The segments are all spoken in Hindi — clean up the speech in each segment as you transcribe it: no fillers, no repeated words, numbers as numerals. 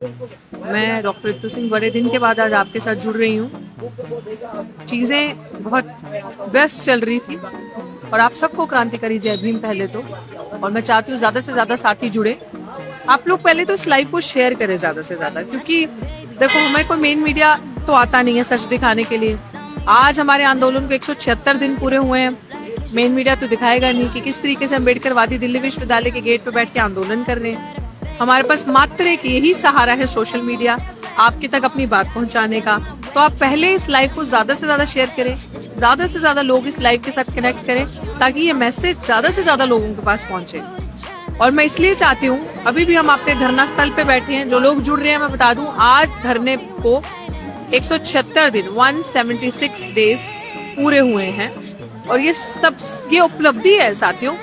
मैं डॉक्टर रितु सिंह बड़े दिन के बाद आज आपके साथ जुड़ रही हूँ। चीज़ें बहुत व्यस्त चल रही थी और आप सबको क्रांतिकारी जय भीम पहले तो, और मैं चाहती हूँ ज़्यादा से ज़्यादा साथी जुड़े। आप लोग पहले तो इस लाइव को शेयर करें ज़्यादा से ज़्यादा, क्योंकि देखो हमें कोई मेन मीडिया तो आता नहीं है सच दिखाने के लिए। आज हमारे आंदोलन को 176 दिन पूरे हुए हैं। मेन मीडिया तो दिखाएगा नहीं कि किस तरीके से अम्बेडकरवादी दिल्ली विश्वविद्यालय के गेट पर बैठ के आंदोलन कर रहे हैं। हमारे पास मात्र एक यही सहारा है सोशल मीडिया, आपके तक अपनी बात पहुंचाने का। तो आप पहले इस लाइव को ज्यादा से ज्यादा शेयर करें, ज्यादा से ज्यादा लोग इस लाइव के साथ कनेक्ट करें, ताकि ये मैसेज ज्यादा से ज्यादा लोगों के पास पहुंचे। और मैं इसलिए चाहती हूँ, अभी भी हम आपके धरना स्थल पे बैठे हैं, जो लोग जुड़ रहे हैं मैं बता दूं, आज धरने को 176 दिन 176 डेज पूरे हुए हैं। और ये उपलब्धि है साथियों,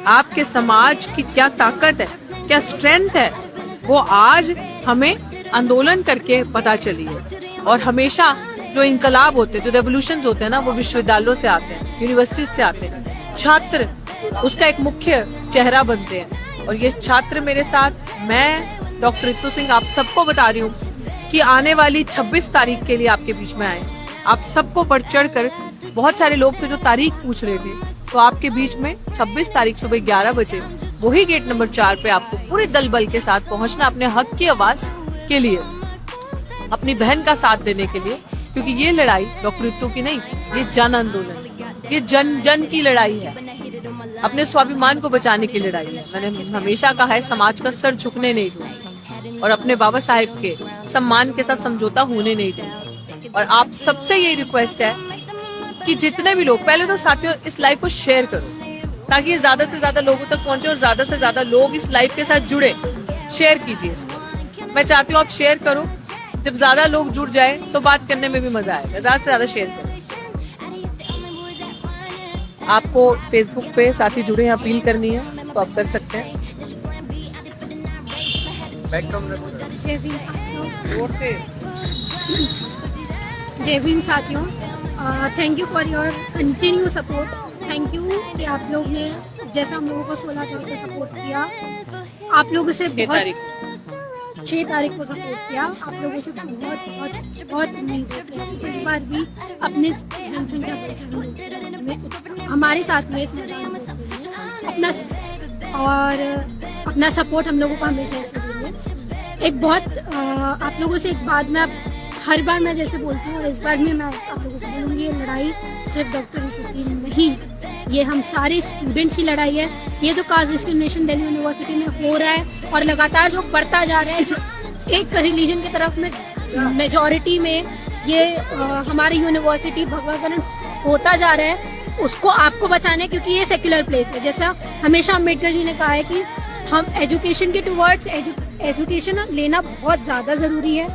आपके समाज की क्या ताकत है, क्या स्ट्रेंथ है, वो आज हमें आंदोलन करके पता चली है। और हमेशा जो इनकलाब होते हैं, जो रेवोल्यूशंस होते हैं ना, वो विश्वविद्यालयों से आते हैं, यूनिवर्सिटीज से आते हैं। छात्र उसका एक मुख्य चेहरा बनते हैं। और ये छात्र मेरे साथ, मैं डॉक्टर रितु सिंह आप सबको बता रही हूँ कि आने वाली 26 तारीख के लिए आपके बीच में आए। आप सबको बढ़ चढ़ कर, बहुत सारे लोग थे जो तारीख पूछ रहे थे, तो आपके बीच में 26 तारीख सुबह 11 बजे वही गेट नंबर 4 पे आपको पूरे दल बल के साथ पहुंचना, अपने हक की आवाज के लिए, अपनी बहन का साथ देने के लिए। क्योंकि ये लड़ाई डॉक्टर रितु की नहीं, ये जन आंदोलन, ये जन जन की लड़ाई है, अपने स्वाभिमान को बचाने की लड़ाई है। मैंने हमेशा कहा है, समाज का सर झुकने नहीं दूंगी और अपने बाबा साहेब के सम्मान के साथ समझौता होने नहीं दूंगी। और आप सबसे ये रिक्वेस्ट है कि जितने भी लोग, पहले तो साथियों इस लाइव को शेयर करो, ताकि ये ज्यादा से ज्यादा लोगों तक पहुंचे और ज्यादा से ज्यादा लोग इस लाइव के साथ जुड़े। शेयर कीजिए इसको, मैं चाहती हूँ आप शेयर करो। जब ज्यादा लोग जुड़ जाए तो बात करने में भी मजा आएगा। ज्यादा से ज्यादा शेयर करो। आपको फेसबुक पे साथी जुड़े हैं, अपील करनी है तो आप कर सकते हैं। जय भीम साथियों, thank you for your continue support. Thank you कि आप लोग ने, जैसा हम लोगों को 16 तारीख को सपोर्ट किया, आप लोगों से 6 तारीख को सपोर्ट किया, आप लोगों से बहुत बहुत बहुत उम्मीद है। इस बार भी अपने जनसंख्या बढ़कर हमारे साथ में इस मैदान में अपना सपोर्ट हम लोगों को हमेशा ऐसे दीजिए। एक बहुत आप लोगों से एक बात, मैं हर बार मैं जैसे बोलती हूँ और इस बार भी मैं आप लोगों को बोलूँगी, ये लड़ाई सिर्फ डॉक्टर रितु की नहीं, ये हम सारे स्टूडेंट्स की लड़ाई है। ये जो कास्ट डिस्क्रिमिनेशन दिल्ली यूनिवर्सिटी में हो रहा है और लगातार जो बढ़ता जा रहा है, जो एक रिलीजन की तरफ में मेजॉरिटी में ये हमारी यूनिवर्सिटी भगवाकरण होता जा रहा है, उसको आपको बचाना है। क्योंकि ये सेक्युलर प्लेस है। जैसा हमेशा अम्बेडकर जी ने कहा है कि हम एजुकेशन के टुवर्ड्स एजुकेशन लेना बहुत ज़्यादा ज़रूरी है।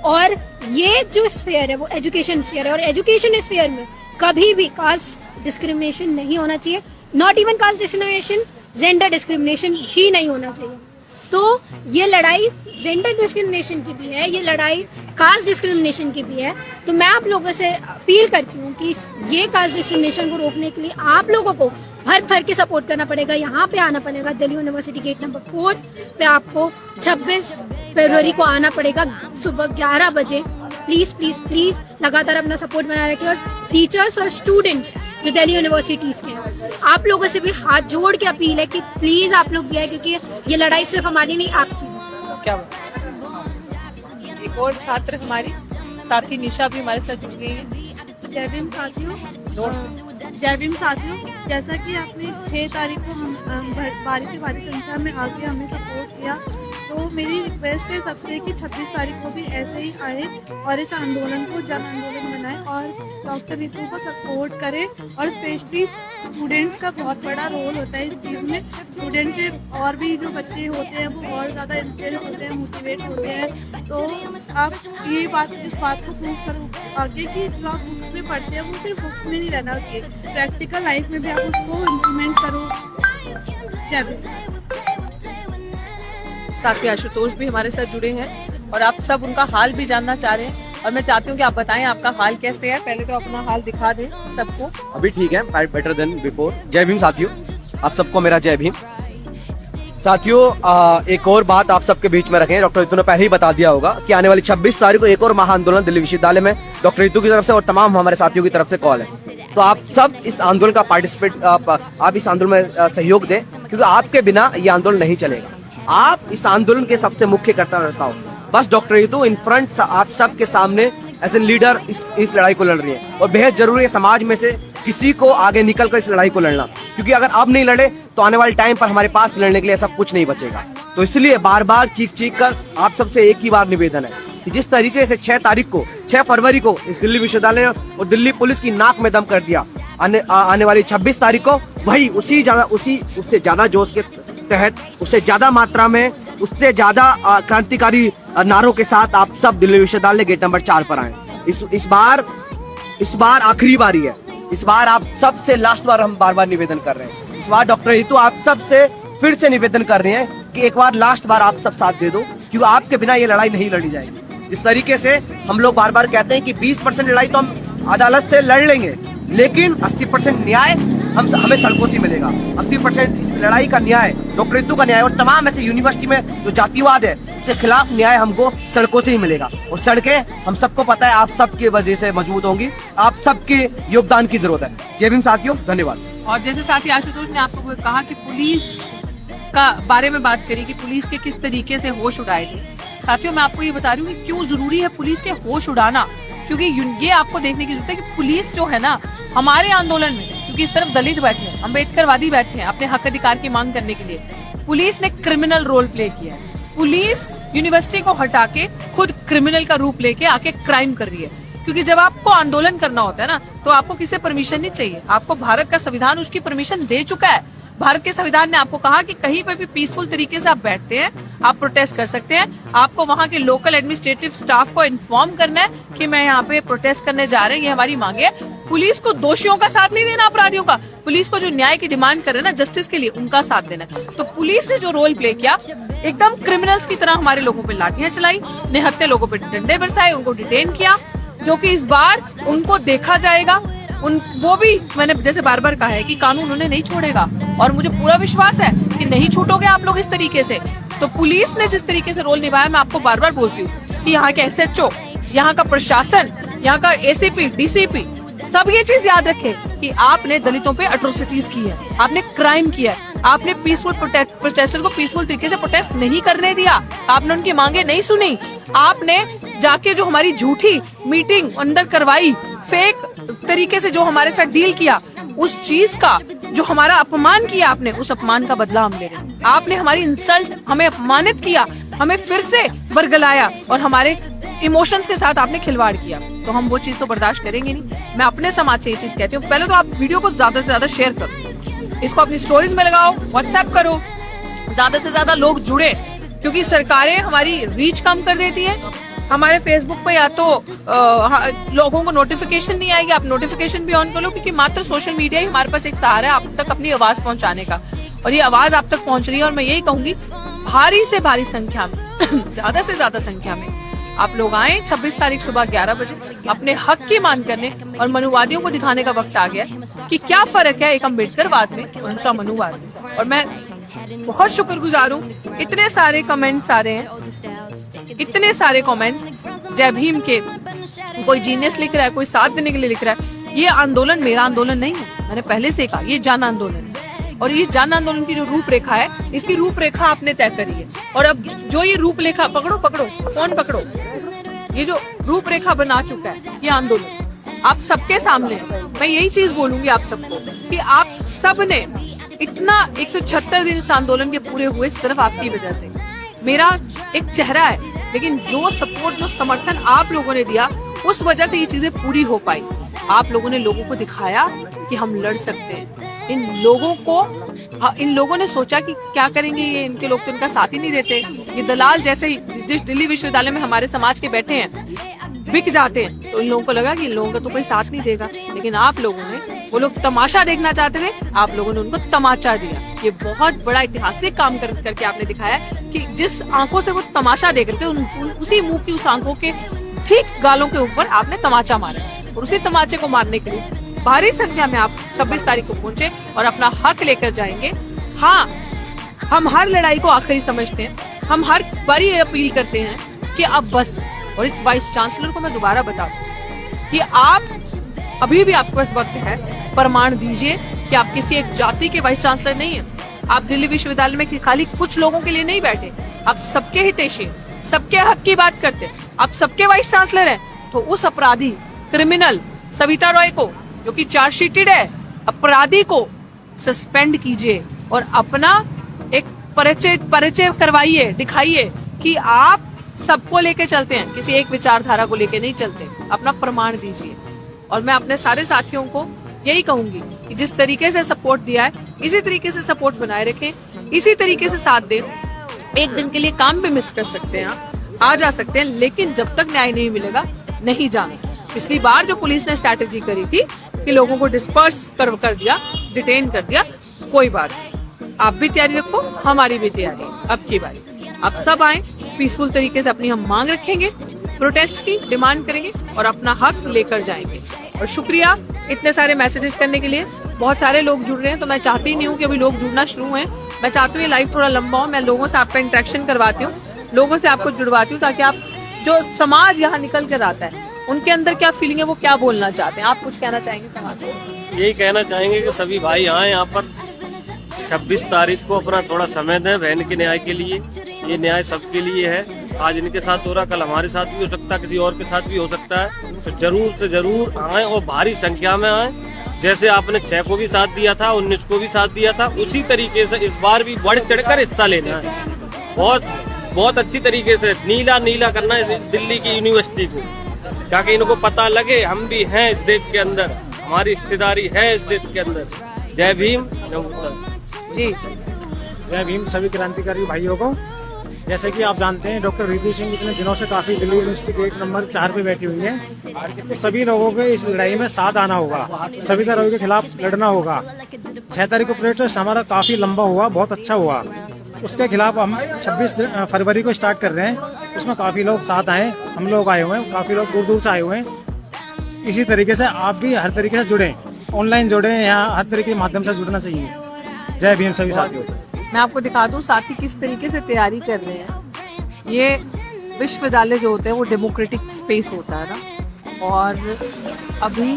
और ये जो स्फीयर है वो एजुकेशन स्फीयर है, और एजुकेशन स्फीयर में कभी भी कास्ट डिस्क्रिमिनेशन नहीं होना चाहिए। Not even caste discrimination, gender discrimination ही नहीं होना चाहिए। तो ये लड़ाई जेंडर डिस्क्रिमिनेशन की भी है, ये लड़ाई कास्ट डिस्क्रिमिनेशन की भी है। तो मैं आप लोगों से अपील करती हूँ कि ये कास्ट डिस्क्रिमिनेशन को रोकने के लिए आप लोगों को भर भर के सपोर्ट करना पड़ेगा। यहाँ पे आना पड़ेगा, दिल्ली यूनिवर्सिटी गेट नंबर 4 पे आपको 26 फरवरी को आना पड़ेगा सुबह 11 बजे। प्लीज प्लीज प्लीज लगातार अपना सपोर्ट बनाए रखिए। और टीचर्स और स्टूडेंट्स जो दिल्ली यूनिवर्सिटीज के हैं, आप लोगों से भी हाथ जोड़ के अपील है कि प्लीज आप लोग भी आए, क्योंकि ये लड़ाई सिर्फ हमारी नहीं, आपकी। क्या एक और छात्र हमारी साथी निशा भी हमारे साथ जुड़ गई है। जय भीम साथियों, जय भीम साथियों, जैसा कि आपने 6 तारीख को हम भारी से भारी संख्या में आके हमें सपोर्ट किया, तो मेरी रिक्वेस्ट है सबसे कि 26 तारीख को भी ऐसे ही आए और इस आंदोलन को जन आंदोलन बनाए और डॉक्टर रितु को सपोर्ट करें। और स्पेशली स्टूडेंट्स का बहुत बड़ा रोल होता है इस चीज़ में। स्टूडेंट से और भी जो बच्चे होते हैं वो और ज़्यादा इंस्पायर होते हैं, मोटिवेट होते हैं। तो आप ये बात, इस बात को प्रूव करो आगे कि जो आप बुक्स में पढ़ते हैं वो सिर्फ बुक्स में नहीं रहना चाहिए, प्रैक्टिकल लाइफ में भी आप उसको इम्प्लीमेंट करो। क्या साथी आशुतोष भी हमारे साथ जुड़े हैं और आप सब उनका हाल भी जानना चाह रहे हैं। और मैं चाहती हूँ कि आप बताएं आपका हाल कैसे है। पहले तो अपना हाल दिखा दें सबको। अभी ठीक है, बेटर देन बिफोर। जय भीम साथियों, आप सबको मेरा जय भीम। साथियों, एक और बात आप सबके बीच में रखें। डॉक्टर रितु ने पहले ही बता दिया होगा कि आने वाली 26 तारीख को एक और महाआंदोलन दिल्ली विश्वविद्यालय में डॉक्टर रितु की तरफ से और तमाम हमारे साथियों की तरफ से कॉल है। तो आप सब इस आंदोलन का पार्टिसिपेट, आप इस आंदोलन में सहयोग दें, क्योंकि आपके बिना ये आंदोलन नहीं चलेगा। आप इस आंदोलन के सबसे मुख्य कर्ता हो। बस डॉक्टर रितु इन फ्रंट आप सबके सामने एज ए लीडर इस लड़ाई को लड़ रही है, और बेहद जरूरी है समाज में से किसी को आगे निकलकर इस लड़ाई को लड़ना, क्योंकि अगर अब नहीं लड़े तो आने वाले टाइम पर हमारे पास लड़ने के लिए सब कुछ नहीं बचेगा। तो इसलिए बार बार चीख कर आप सबसे एक ही बार निवेदन है कि जिस तरीके से 6 फरवरी को इस दिल्ली विश्वविद्यालय और दिल्ली पुलिस की नाक में दम कर दिया, आने वाली 26 तारीख को वही उससे ज्यादा जोश के तहत, उससे ज्यादा मात्रा में, उससे ज्यादा क्रांतिकारी नारों के साथ आप सब दिल्ली विश्वविद्यालय गेट नंबर 4 पर आए। इस बार आखिरी बारी है। इस बार आप सबसे लास्ट बार हम बार निवेदन कर रहे हैं। इस बार डॉक्टर रितु आप सबसे फिर से निवेदन कर रहे हैं कि एक बार लास्ट बार आप सब साथ दे दो, क्योंकि आपके बिना ये लड़ाई नहीं लड़ी जाएगी। इस तरीके से हम लोग बार कहते हैं कि 20% लड़ाई तो हम अदालत से लड़ लेंगे, लेकिन 80% न्याय हमें सड़कों से मिलेगा। 80% इस लड़ाई का न्याय, डॉक्टर रितु का न्याय और तमाम ऐसे यूनिवर्सिटी में जो जातिवाद है उसके खिलाफ न्याय हमको सड़कों से ही मिलेगा। और सड़कें हम सबको पता है आप सबकी वजह से मजबूत होंगी, आप सबके योगदान की जरूरत है। जय भीम साथियों, धन्यवाद। और जैसे साथी आशुतोष ने आपको कहा कि पुलिस का बारे में बात करी कि पुलिस के किस तरीके से होश उड़ाए थे। साथियों, मैं आपको ये बता रही हूँ कि क्यों जरूरी है पुलिस के होश उड़ाना, क्योंकि ये आपको देखने की जरूरत है कि पुलिस जो है ना हमारे आंदोलन में, क्योंकि इस तरफ दलित बैठे हैं, अम्बेडकरवादी बैठे हैं अपने हक अधिकार की मांग करने के लिए, पुलिस ने क्रिमिनल रोल प्ले किया है। पुलिस यूनिवर्सिटी को हटा के खुद क्रिमिनल का रूप लेके आके क्राइम कर रही है। क्योंकि जब आपको आंदोलन करना होता है ना, तो आपको किसी परमिशन नहीं चाहिए, आपको भारत का संविधान उसकी परमिशन दे चुका है। भारत के संविधान ने आपको कहा कि कहीं पर भी पीसफुल तरीके से आप बैठते हैं, आप प्रोटेस्ट कर सकते हैं। आपको वहाँ के लोकल एडमिनिस्ट्रेटिव स्टाफ को इन्फॉर्म करना है कि मैं यहाँ पे प्रोटेस्ट करने जा रहे हैं, ये हमारी मांग है। पुलिस को दोषियों का साथ नहीं देना, अपराधियों का। पुलिस को जो न्याय की डिमांड कर रहे हैं ना, जस्टिस के लिए, उनका साथ देना है। तो पुलिस ने जो रोल प्ले किया, एकदम क्रिमिनल्स की तरह हमारे लोगों पे लाठियां चलाई, निहत्थे लोगों पे डंडे बरसाए, उनको डिटेन किया, जो कि इस बार उनको देखा जाएगा। वो भी मैंने जैसे बार कहा है कि कानून उन्हें नहीं छोड़ेगा, और मुझे पूरा विश्वास है कि नहीं छूटोगे आप लोग इस तरीके से। तो पुलिस ने जिस तरीके से रोल निभाया, मैं आपको बार बोलती हूँ कि यहाँ के SHO, यहाँ का प्रशासन, यहाँ का ACP, DCP, सब ये चीज याद रखे कि आपने दलितों पे अट्रोसिटीज की है, आपने क्राइम किया है, आपने पीसफुल प्रोटेस्टर को पीसफुल तरीके से प्रोटेस्ट नहीं करने दिया, आपने उनकी मांगे नहीं सुनी, आपने जाके जो हमारी झूठी मीटिंग अंदर करवाई, फेक तरीके से जो हमारे साथ डील किया, उस चीज का जो हमारा अपमान किया आपने, उस अपमान का बदला हम ले रहे हैं। आपने हमारी इंसल्ट, हमें अपमानित किया, हमें फिर से बरगलाया और हमारे इमोशंस के साथ आपने खिलवाड़ किया, तो हम वो चीज तो बर्दाश्त करेंगे नहीं। मैं अपने समाज से ये चीज कहती हूँ, पहले तो आप वीडियो को ज्यादा से ज्यादा शेयर करो, इसको अपनी स्टोरीज में लगाओ, व्हाट्सएप करो, ज्यादा से ज्यादा लोग जुड़े, क्योंकि सरकारें हमारी रीच कम कर देती है। हमारे फेसबुक पे या तो लोगों को नोटिफिकेशन नहीं आएगी, आप नोटिफिकेशन भी ऑन कर लो, क्योंकि मात्र सोशल मीडिया ही हमारे पास एक सहारा है आप तक अपनी आवाज पहुंचाने का, और ये आवाज आप तक पहुंच रही है। और मैं यही कहूंगी, भारी से भारी संख्या में ज्यादा से ज्यादा संख्या में आप लोग आए 26 तारीख सुबह 11 बजे अपने हक की मांग करने, और मनुवादियों को दिखाने का वक्त आ गया कि क्या फर्क है एक अम्बेडकरवाद में और दूसरा मनुवाद में। और मैं बहुत शुक्रगुजार हूँ, इतने सारे कमेंट्स आ रहे हैं, इतने सारे कमेंट्स जय भीम के, कोई जीनियस लिख रहा है, कोई साथ देने के लिए लिख रहा है। ये आंदोलन मेरा आंदोलन नहीं है, मैंने पहले से कहा, ये जन आंदोलन है, और ये जन आंदोलन की जो रूपरेखा है, इसकी रूपरेखा आपने तय करी है। और अब जो ये रूपरेखा पकड़ो, कौन पकड़ो, ये जो रूपरेखा बना चुका है ये आंदोलन आप सबके सामने है। मैं यही चीज बोलूंगी आप सबको कि आप सब ने इतना 176 दिन इस आंदोलन के पूरे हुए सिर्फ आपकी वजह से। मेरा एक चेहरा है, लेकिन जो सपोर्ट, जो समर्थन आप लोगों ने दिया, उस वजह से ये चीजें पूरी हो पाई। आप लोगों ने लोगों को दिखाया कि हम लड़ सकते हैं। इन लोगों ने सोचा कि क्या करेंगे ये, इनके लोग तो इनका साथ ही नहीं देते, ये दलाल जैसे दिल्ली विश्वविद्यालय में हमारे समाज के बैठे हैं, बिक जाते हैं, तो इन लोगों को लगा कि इन लोगों का तो कोई साथ नहीं देगा। लेकिन आप लोगों ने, वो लोग तमाशा देखना चाहते थे, आप लोगों ने उनको तमाचा दिया। ये बहुत बड़ा ऐतिहासिक काम करके आपने दिखाया कि जिस आंखों से वो तमाशा देख रहे थे, उसी मुंह की उस आंखों के ठीक गालों के ऊपर आपने तमाचा मारा, और उसी तमाचे को मारने के लिए भारी संख्या में आप 26 तारीख को पहुंचे और अपना हक लेकर जाएंगे। हाँ, हम हर लड़ाई को आखिरी समझते हैं, हम हर बारी ये अपील करते हैं कि अब बस। और इस वाइस चांसलर को मैं दोबारा बता दूं कि आप अभी भी आपके पास वक्त है, प्रमाण दीजिए कि आप किसी एक जाति के वाइस चांसलर नहीं है। आप दिल्ली विश्वविद्यालय में खाली कुछ लोगों के लिए नहीं बैठे, आप सबके हितैषी, सबके हक की बात करते हैं, आप सबके वाइस चांसलर हैं। तो उस अपराधी क्रिमिनल सविता रॉय को, जो कि चार्जशीटेड है, अपराधी को सस्पेंड कीजिए और अपना एक परिचय करवाइए, दिखाइए कि आप सबको लेके चलते हैं, किसी एक विचारधारा को लेके नहीं चलते। अपना प्रमाण दीजिए। और मैं अपने सारे साथियों को यही कहूंगी कि जिस तरीके से सपोर्ट दिया है, इसी तरीके से सपोर्ट बनाए रखें, इसी तरीके से साथ दें। एक दिन के लिए काम भी मिस कर सकते हैं, आ जा सकते हैं, लेकिन जब तक न्याय नहीं मिलेगा नहीं जाना। पिछली बार जो पुलिस ने स्ट्रैटेजी करी थी कि लोगों को डिस्पर्स कर दिया, डिटेन कर दिया, कोई बात नहीं। आप भी तैयारी रखो, हमारी भी तैयारी। अब की बारी आप सब आए, पीसफुल तरीके से अपनी हम मांग रखेंगे, प्रोटेस्ट की डिमांड करेंगे और अपना हक लेकर जाएंगे। और शुक्रिया इतने सारे मैसेजेस करने के लिए। बहुत सारे लोग जुड़ रहे हैं, तो मैं चाहती नहीं हूँ कि अभी लोग जुड़ना शुरू हुए। मैं चाहती हूँ ये लाइव थोड़ा लंबा हो, मैं लोगों से आपका इंटरेक्शन करवाती हूँ, लोगों से आपको जुड़वाती हूँ, ताकि आप जो समाज यहाँ निकल कर आता है उनके अंदर क्या फीलिंग है, वो क्या बोलना चाहते हैं। आप कुछ कहना चाहेंगे समाज को? यही कहना चाहेंगे कि सभी भाई आए यहाँ पर 26 तारीख को अपना थोड़ा समय दें बहन के न्याय के लिए। ये न्याय सबके लिए है। आज इनके साथ हो रहा, कल हमारे साथ भी हो सकता है, किसी और के साथ भी हो सकता है। तो जरूर से जरूर आए और भारी संख्या में आए। जैसे आपने 6 को भी साथ दिया था, 19 को भी साथ दिया था, उसी तरीके से इस बार भी बढ़ चढ़कर हिस्सा लेना है। बहुत अच्छी तरीके से नीला करना है दिल्ली की यूनिवर्सिटी को, ताकि इनको पता लगे हम भी हैं इस देश के अंदर, हमारी हिस्सेदारी है इस देश के अंदर। जय भीम, जय भारत। जी, जय भीम सभी क्रांतिकारी भाइयों को। जैसे कि आप जानते हैं, डॉक्टर रितु सिंह इतने दिनों से काफी दिल्ली यूनिवर्सिटी गेट नंबर 4 पे बैठी हुई हैं। तो सभी लोगों को इस लड़ाई में साथ आना होगा, सविता रॉय के खिलाफ लड़ना होगा। 6 तारीख को प्रोटेस्ट हमारा काफी लंबा हुआ, बहुत अच्छा हुआ। उसके खिलाफ हम 26 फरवरी को स्टार्ट कर रहे हैं। उसमें काफी लोग साथ आए, हम लोग आए हुए हैं, काफी लोग दूर दूर से आए हुए हैं। इसी तरीके से आप भी हर तरीके से जुड़े, ऑनलाइन जुड़े, यहाँ हर तरीके के माध्यम से जुड़ना चाहिए। जय भीम सभी साथियों। मैं आपको दिखा दूं साथी किस तरीके से तैयारी कर रहे हैं। ये विश्वविद्यालय जो होते हैं वो डेमोक्रेटिक स्पेस होता है ना, और अभी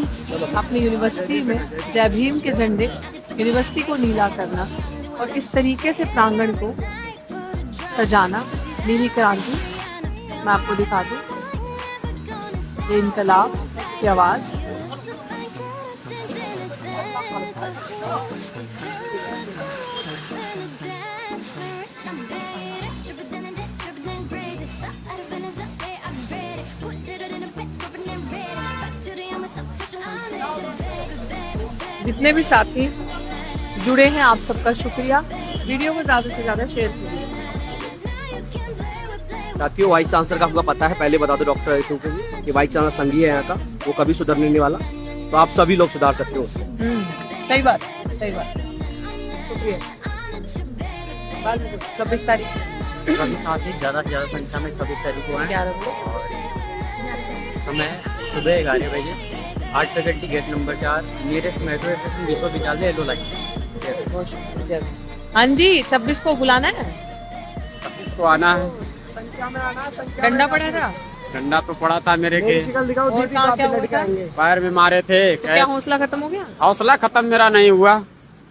अपनी यूनिवर्सिटी में जय भीम के झंडे, यूनिवर्सिटी को नीला करना और इस तरीके से प्रांगण को सजाना, नीली क्रांति। मैं आपको दिखा दूं, ये इनकलाब की आवाज। जितने भी साथी जुड़े हैं, आप सबका शुक्रिया। वीडियो को ज्यादा से ज्यादा शेयर कीजिए। साथियों, वाइस चांसलर का हमको पता है, पहले बता दो डॉक्टर रितु को कि वाइस चांसलर संघीय है यहाँ का, वो कभी सुधरने नहीं वाला। तो आप सभी लोग सुधार सकते हो उसको। सही बात, सही बात। शुक्रिया। 26 तारीख सभी साथी ज्यादा से ज्यादा संख्या में 26 तारीख को आए। 11 बजे समय सुबह 11 बजे, 8 faculty gate number 4, nearest metro station Vishwavidyalaya yellow line. हाँ जी, 26 को बुलाना है, 26 को आना है। डंडा पड़ा था, डंडा तो पड़ा था मेरे के, और कहाँ क्या हुआ था? पैर में मारे थे। तो क्या हौसला खत्म हो गया? हौसला खत्म मेरा नहीं हुआ।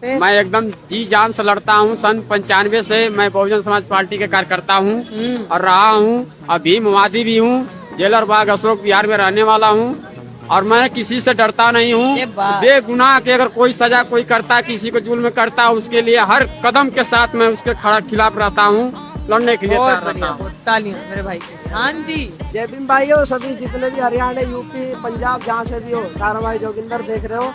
फिर? मैं एकदम जी जान से लड़ता हूँ। सन 95 से मैं बहुजन समाज पार्टी के कार्यकर्ता हूँ और रहा हूँ, अभी मवादी भी हूँ, जेलर बाग अशोक विहार में रहने वाला हूँ। और मैं किसी से डरता नहीं हूँ। बेगुनाह के अगर कोई सजा कोई करता, किसी को जुल्म करता, उसके लिए हर कदम के साथ मैं उसके खिलाफ रहता हूँ, लड़ने के लिए तैयार रहता हूँ। तालियां मेरे भाई के। हाँ जी, जय भीम भाइयों। सभी जितने भी हरियाणा, यूपी, पंजाब, जहाँ से भी हो, कार्रवाई जोगिंदर देख रहे हो,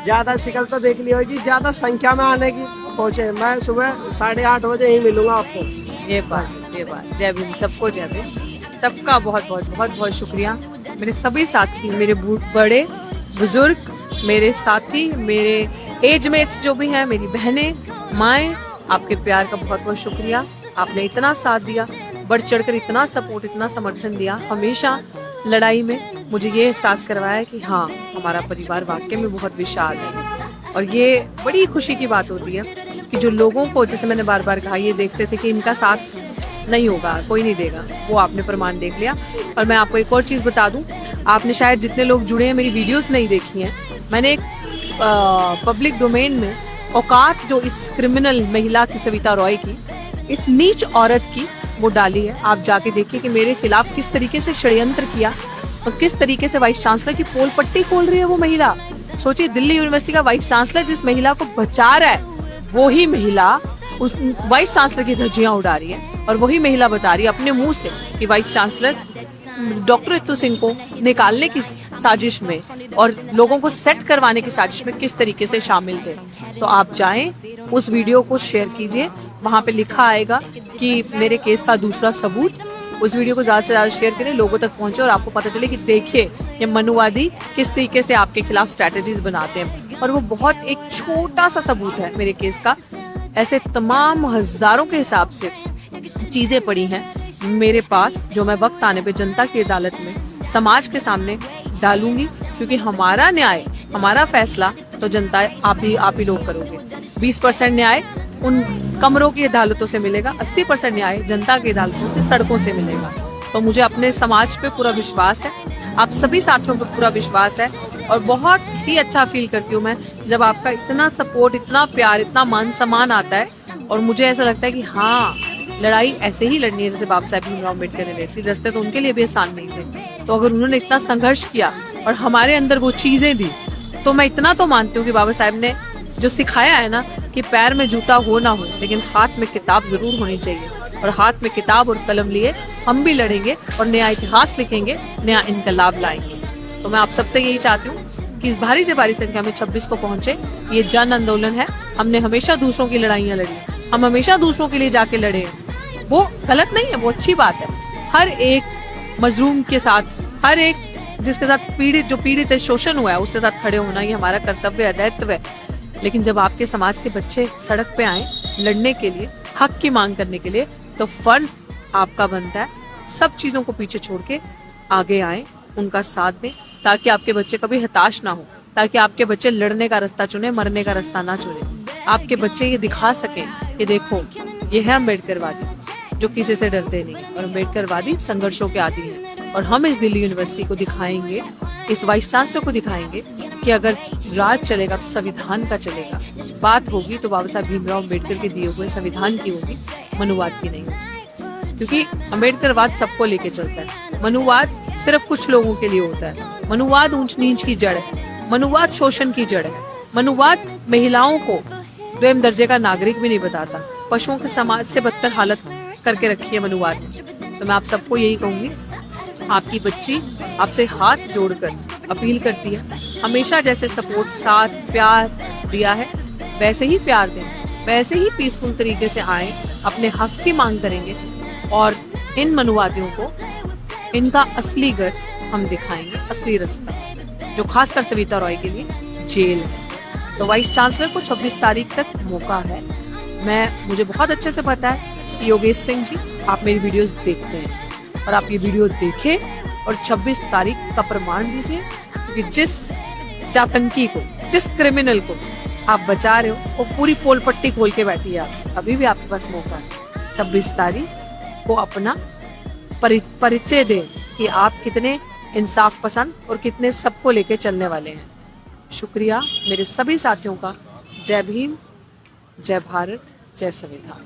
ज्यादा शिकल तो देख ली होगी, ज्यादा संख्या में आने की पहुँचे। मैं सुबह 8:30 बजे ही मिलूंगा आपको। ये बात। जय भीम, सबको जय भीम। सबका बहुत शुक्रिया। मेरे सभी साथी, मेरे बड़े बुजुर्ग, मेरे साथी, मेरे एजमेट्स जो भी हैं, मेरी बहनें, माएँ, आपके प्यार का बहुत शुक्रिया। आपने इतना साथ दिया, बढ़ चढ़कर इतना सपोर्ट, इतना समर्थन दिया। हमेशा लड़ाई में मुझे ये एहसास करवाया कि हाँ, हमारा परिवार वाकई में बहुत विशाल है। और ये बड़ी खुशी की बात होती है कि जो लोगों को, जैसे मैंने बार बार कहा, ये देखते थे कि इनका साथ नहीं होगा, कोई नहीं देगा, वो आपने प्रमाण देख लिया। और मैं आपको एक और चीज़ बता दूं, आपने शायद जितने लोग जुड़े हैं मेरी वीडियोस नहीं देखी हैं, मैंने एक पब्लिक डोमेन में औकात जो इस क्रिमिनल महिला की, सविता रॉय की, इस नीच औरत की, वो डाली है। आप जाके देखिए कि मेरे खिलाफ किस तरीके से षड्यंत्र किया और किस तरीके से वाइस चांसलर की पोल पट्टी खोल रही है वो महिला। सोचिए, दिल्ली यूनिवर्सिटी का वाइस चांसलर जिस महिला को बचा रहा है, वो ही महिला उस वाइस चांसलर की धज्जियां उड़ा रही है और वही महिला बता रही है अपने मुंह से कि vice chancellor doctor Ritu Singh को निकालने की साजिश में और लोगों को सेट करवाने की साजिश में किस तरीके से शामिल थे। तो आप जाएं, उस वीडियो को शेयर कीजिए, वहां पे लिखा आएगा कि मेरे केस का दूसरा सबूत। उस वीडियो को ज्यादा से ज्यादा शेयर करें, लोगों तक पहुंचे और आपको पता चले कि देखिए ये मनुवादी किस तरीके से आपके खिलाफ स्ट्रेटेजीज बनाते हैं। और वो बहुत एक छोटा सा सबूत है मेरे केस का, ऐसे तमाम हजारों के हिसाब से चीजें पड़ी हैं मेरे पास, जो मैं वक्त आने पे जनता की अदालत में समाज के सामने डालूंगी, क्योंकि हमारा न्याय, हमारा फैसला तो जनता आप ही लोग करोगे। 20% न्याय उन कमरों की अदालतों से मिलेगा, 80% न्याय जनता की अदालतों से, सड़कों से मिलेगा। तो मुझे अपने समाज पे पूरा विश्वास है, आप सभी साथियों पे पूरा विश्वास है और बहुत ही अच्छा फील करती हूँ मैं जब आपका इतना सपोर्ट, इतना प्यार, इतना मान सम्मान आता है। और मुझे ऐसा लगता है कि हाँ, लड़ाई ऐसे ही लड़नी है जैसे बाबा साहब भीमराव अम्बेडकर ने लड़ी थी। रास्ते तो उनके लिए भी आसान नहीं थे, तो अगर उन्होंने इतना संघर्ष किया और हमारे अंदर वो चीजें दी, तो मैं इतना तो मानती हूँ कि बाबा साहब ने जो सिखाया है ना, कि पैर में जूता हो ना हो लेकिन हाथ में किताब जरूर होनी चाहिए, और हाथ में किताब और कलम लिए हम भी लड़ेंगे और नया इतिहास लिखेंगे, नया इनकलाब लाएंगे। तो मैं आप सबसे यही चाहती हूँ कि भारी से भारी संख्या में 26 को पहुंचे। ये जन आंदोलन है, हमने हमेशा दूसरों की लड़ाइयाँ लड़ी, हम हमेशा दूसरों के लिए जाके लड़े, वो गलत नहीं है, वो अच्छी बात है। हर एक मजलूम के साथ, हर एक जिसके साथ पीड़ित है, शोषण हुआ है, उसके साथ खड़े होना ये हमारा कर्तव्य है, दायित्व है। लेकिन जब आपके समाज के बच्चे सड़क पे आए लड़ने के लिए, हक की मांग करने के लिए, तो फर्ज आपका बनता है सब चीजों को पीछे छोड़ के आगे आए, उनका साथ दें, ताकि आपके बच्चे कभी हताश ना हो, ताकि आपके बच्चे लड़ने का रास्ता चुने, मरने का रास्ता ना चुने। आपके बच्चे ये दिखा सकें कि देखो ये है अम्बेडकरवादी जो किसी से डरते नहीं, और अम्बेडकरवादी संघर्षों के आदी हैं। और हम इस दिल्ली यूनिवर्सिटी को दिखाएंगे, इस वाइस चांसलर को दिखाएंगे कि अगर राज चलेगा तो संविधान का चलेगा, बात होगी तो बाबा साहब भीमराव अम्बेडकर के दिए हुए संविधान की होगी, मनुवाद की नहीं होगी। क्योंकि अम्बेडकरवाद सबको लेके चलता है, मनुवाद सिर्फ कुछ लोगों के लिए होता है। मनुवाद ऊंच नीच की जड़ है, मनुवाद शोषण की जड़ है, मनुवाद महिलाओं को प्रेम दर्जे का नागरिक भी नहीं बताता, पशुओं के समाज से बदतर हालत करके रखी है मनुवाद ने। तो मैं आप सबको यही कहूंगी, आपकी बच्ची आपसे हाथ जोड़कर अपील करती है, हमेशा जैसे सपोर्ट, साथ, प्यार दिया है वैसे ही प्यार दें, वैसे ही पीसफुल तरीके से आए, अपने हक की मांग करेंगे और इन मनुवादियों को इनका असली घर हम दिखाएंगे, असली रास्ता, जो खासकर सविता रॉय के लिए जेल है। तो वाइस चांसलर को 26 तारीख तक मौका है। मुझे बहुत अच्छे से पता है कि योगेश सिंह जी आप मेरी वीडियोस देखते हैं, और आप ये वीडियो देखें और 26 तारीख का प्रमाण दीजिए, क्योंकि जिस आतंकी को, जिस क्रिमिनल को आप बचा रहे हो, वो पूरी पोल पट्टी खोल के बैठी है। अभी भी आपके पास मौका है 26 तारीख को अपना परिचय दें कि आप कितने इंसाफ पसंद और कितने सबको लेके चलने वाले हैं। शुक्रिया मेरे सभी साथियों का। जय भीम, जय भारत, जय संविधान।